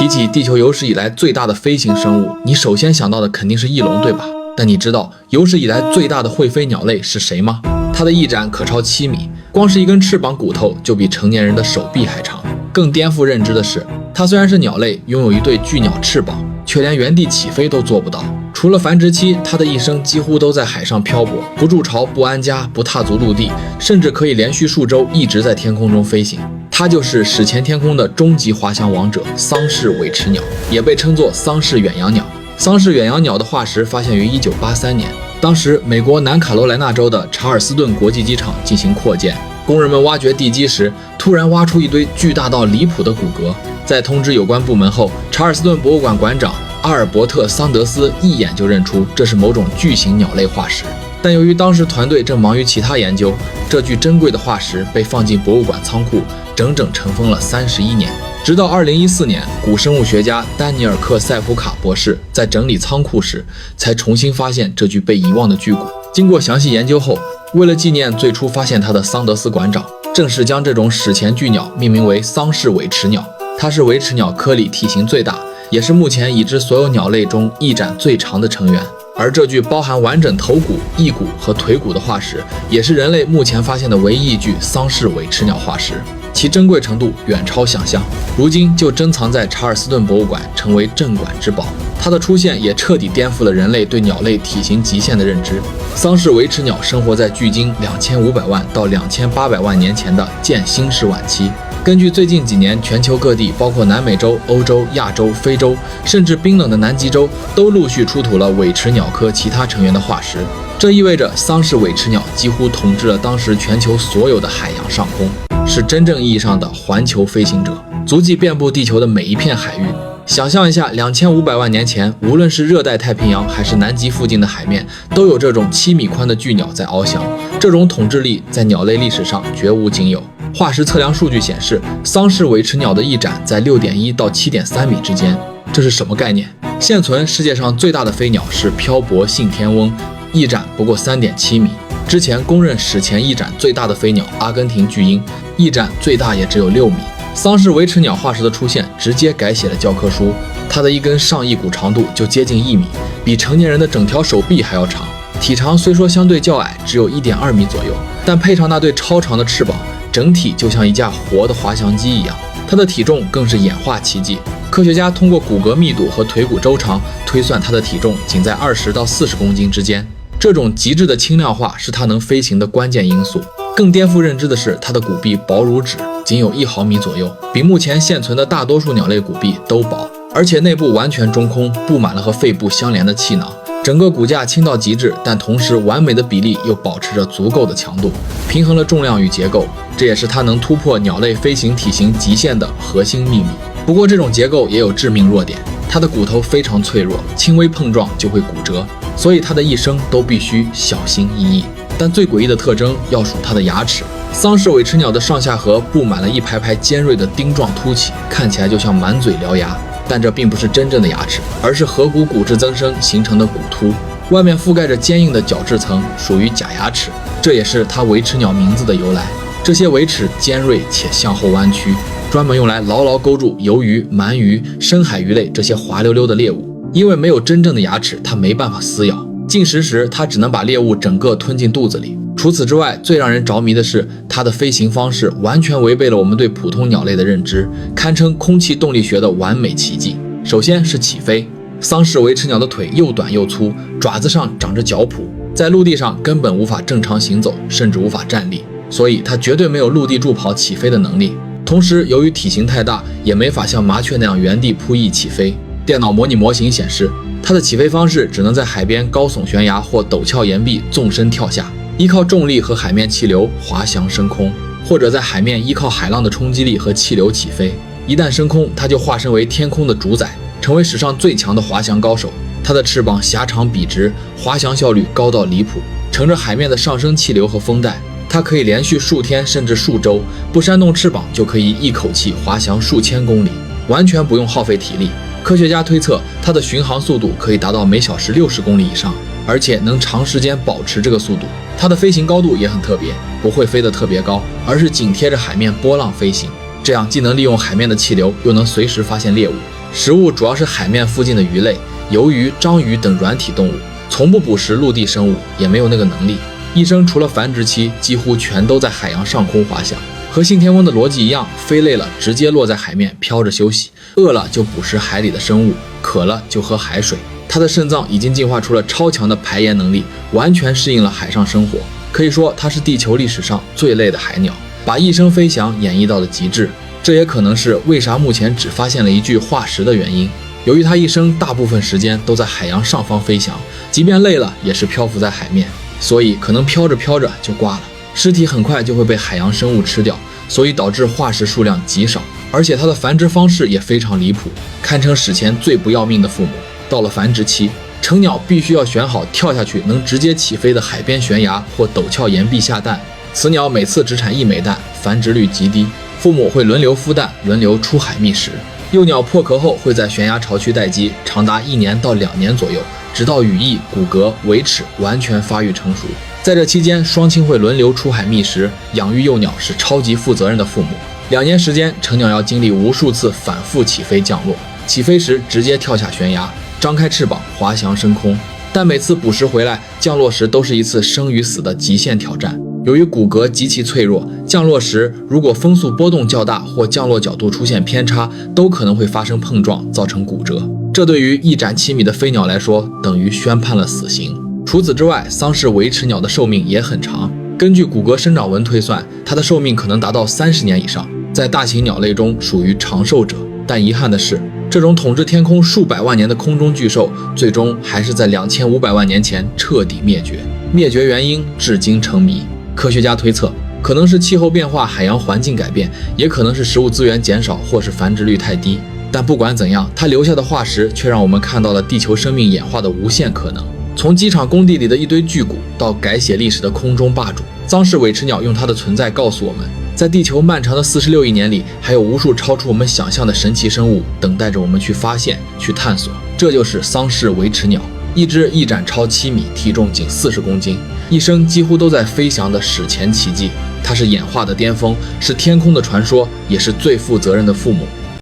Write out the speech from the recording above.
提起地球有史以来最大的飞行生物，你首先想到的肯定是翼龙，对吧？但你知道有史以来最大的会飞鸟类是谁吗？它的翼展可超7米，光是一根翅膀骨头就比成年人的手臂还长。更颠覆认知的是，它虽然是鸟类，拥有一对巨鸟翅膀，却连原地起飞都做不到。除了繁殖期，它的一生几乎都在海上漂泊，不筑巢，不安家，不踏足陆地，甚至可以连续数周一直在天空中飞行。它就是史前天空的终极滑翔王者桑氏尾翅鸟，也被称作桑氏远洋鸟。桑氏远洋鸟的化石发现于1983年，当时美国南卡罗来纳州的查尔斯顿国际机场进行扩建，工人们挖掘地基时，突然挖出一堆巨大到离谱的骨骼。在通知有关部门后，查尔斯顿博物馆馆长阿尔伯特·桑德斯一眼就认出这是某种巨型鸟类化石。但由于当时团队正忙于其他研究，这具珍贵的化石被放进博物馆仓库，整整尘封了31年。直到2014年，古生物学家丹尼尔·克塞夫卡博士在整理仓库时，才重新发现这具被遗忘的巨骨。经过详细研究后，为了纪念最初发现它的桑德斯馆长，正式将这种史前巨鸟命名为桑氏尾翅鸟。它是尾翅鸟科里体型最大，也是目前已知所有鸟类中翼展最长的成员。而这具包含完整头骨、翼骨和腿骨的化石，也是人类目前发现的唯一一具桑氏尾翅鸟化石，其珍贵程度远超想象。如今就珍藏在查尔斯顿博物馆，成为镇馆之宝。它的出现也彻底颠覆了人类对鸟类体型极限的认知。桑氏尾翅鸟生活在距今2500万到2800万年前的渐新世晚期。根据最近几年全球各地，包括南美洲、欧洲、亚洲、非洲，甚至冰冷的南极洲，都陆续出土了尾翅鸟科其他成员的化石。这意味着桑氏尾翅鸟几乎统治了当时全球所有的海洋上空，是真正意义上的环球飞行者，足迹遍布地球的每一片海域。想象一下，2500万年前，无论是热带太平洋还是南极附近的海面，都有这种7米宽的巨鸟在翱翔。这种统治力在鸟类历史上绝无仅有。化石测量数据显示，桑氏尾翅鸟的翼展在6.1到7.3米之间。这是什么概念？现存世界上最大的飞鸟是漂泊信天翁，翼展不过3.7米。之前公认史前翼展最大的飞鸟阿根廷巨鹰，翼展最大也只有6米。桑氏尾翅鸟化石的出现直接改写了教科书，它的一根上翼骨长度就接近1米，比成年人的整条手臂还要长。体长虽说相对较矮，只有1.2米左右，但配上那对超长的翅膀，整体就像一架活的滑翔机一样。它的体重更是演化奇迹，科学家通过骨骼密度和腿骨周长推算它的体重仅在20到40公斤之间。这种极致的轻量化是它能飞行的关键因素。更颠覆认知的是，它的骨壁薄如纸，仅有1毫米左右，比目前现存的大多数鸟类骨壁都薄，而且内部完全中空，布满了和肺部相连的气囊。整个骨架轻到极致，但同时完美的比例又保持着足够的强度，平衡了重量与结构，这也是它能突破鸟类飞行体型极限的核心秘密。不过这种结构也有致命弱点，它的骨头非常脆弱，轻微碰撞就会骨折，所以它的一生都必须小心翼翼。但最诡异的特征要数它的牙齿。桑氏尾翅鸟的上下颌布满了一排排尖锐的钉状凸起，看起来就像满嘴獠牙，但这并不是真正的牙齿，而是颌骨骨质增生形成的骨突，外面覆盖着坚硬的角质层，属于假牙齿，这也是它尾翅鸟名字的由来。这些尾齿尖锐且向后弯曲，专门用来牢牢勾住鱿鱼、鳗鱼、深海鱼类这些滑溜溜的猎物。因为没有真正的牙齿，它没办法撕咬，进食时它只能把猎物整个吞进肚子里。除此之外，最让人着迷的是它的飞行方式完全违背了我们对普通鸟类的认知，堪称空气动力学的完美奇迹。首先是起飞，桑氏尾翅鸟的腿又短又粗，爪子上长着脚蹼，在陆地上根本无法正常行走，甚至无法站立，所以它绝对没有陆地助跑起飞的能力。同时，由于体型太大，也没法像麻雀那样原地扑翼起飞。电脑模拟模型显示，它的起飞方式只能在海边高耸悬崖或陡峭岩壁纵身跳下，依靠重力和海面气流滑翔升空，或者在海面依靠海浪的冲击力和气流起飞。一旦升空，它就化身为天空的主宰，成为史上最强的滑翔高手。它的翅膀狭长笔直，滑翔效率高到离谱，乘着海面的上升气流和风带，它可以连续数天甚至数周不扇动翅膀，就可以一口气滑翔数千公里，完全不用耗费体力。科学家推测，它的巡航速度可以达到每小时60公里以上，而且能长时间保持这个速度。它的飞行高度也很特别，不会飞得特别高，而是紧贴着海面波浪飞行，这样既能利用海面的气流，又能随时发现猎物。食物主要是海面附近的鱼类、鱿鱼、章鱼等软体动物，从不捕食陆地生物，也没有那个能力。一生除了繁殖期，几乎全都在海洋上空滑翔。和信天翁的逻辑一样，飞累了直接落在海面飘着休息，饿了就捕食海里的生物，渴了就喝海水。它的肾脏已经进化出了超强的排盐能力，完全适应了海上生活。可以说，它是地球历史上最累的海鸟，把一生飞翔演绎到了极致。这也可能是为啥目前只发现了一具化石的原因。由于它一生大部分时间都在海洋上方飞翔，即便累了也是漂浮在海面，所以可能飘着飘着就挂了，尸体很快就会被海洋生物吃掉，所以导致化石数量极少。而且它的繁殖方式也非常离谱，堪称史前最不要命的父母。到了繁殖期，成鸟必须要选好跳下去能直接起飞的海边悬崖或陡峭岩壁下蛋，雌鸟每次只产1枚蛋，繁殖率极低。父母会轮流孵蛋，轮流出海觅食。幼鸟破壳后会在悬崖巢区待机，长达1年到2年左右，直到羽翼、骨骼、尾齿完全发育成熟。在这期间，双亲会轮流出海觅食。养育幼鸟是超级负责任的父母。2年时间，成鸟要经历无数次反复起飞降落，起飞时直接跳下悬崖，张开翅膀滑翔升空。但每次捕食回来，降落时都是一次生与死的极限挑战。由于骨骼极其脆弱，降落时如果风速波动较大或降落角度出现偏差，都可能会发生碰撞，造成骨折。这对于一展7米的飞鸟来说，等于宣判了死刑。除此之外，桑氏维持鸟的寿命也很长。根据骨骼生长纹推算，它的寿命可能达到30年以上，在大型鸟类中属于长寿者。但遗憾的是，这种统治天空数百万年的空中巨兽，最终还是在2500万年前彻底灭绝。灭绝原因至今成谜。科学家推测，可能是气候变化、海洋环境改变，也可能是食物资源减少，或是繁殖率太低。但不管怎样，它留下的化石却让我们看到了地球生命演化的无限可能。从机场工地里的一堆巨骨，到改写历史的空中霸主，桑氏尾齿鸟用它的存在告诉我们，在地球漫长的46亿年里，还有无数超出我们想象的神奇生物等待着我们去发现、去探索。这就是桑氏尾齿鸟，一只翼展超7米，体重仅40公斤，一生几乎都在飞翔的史前奇迹。它是演化的巅峰，是天空的传说，也是最负责任的父母。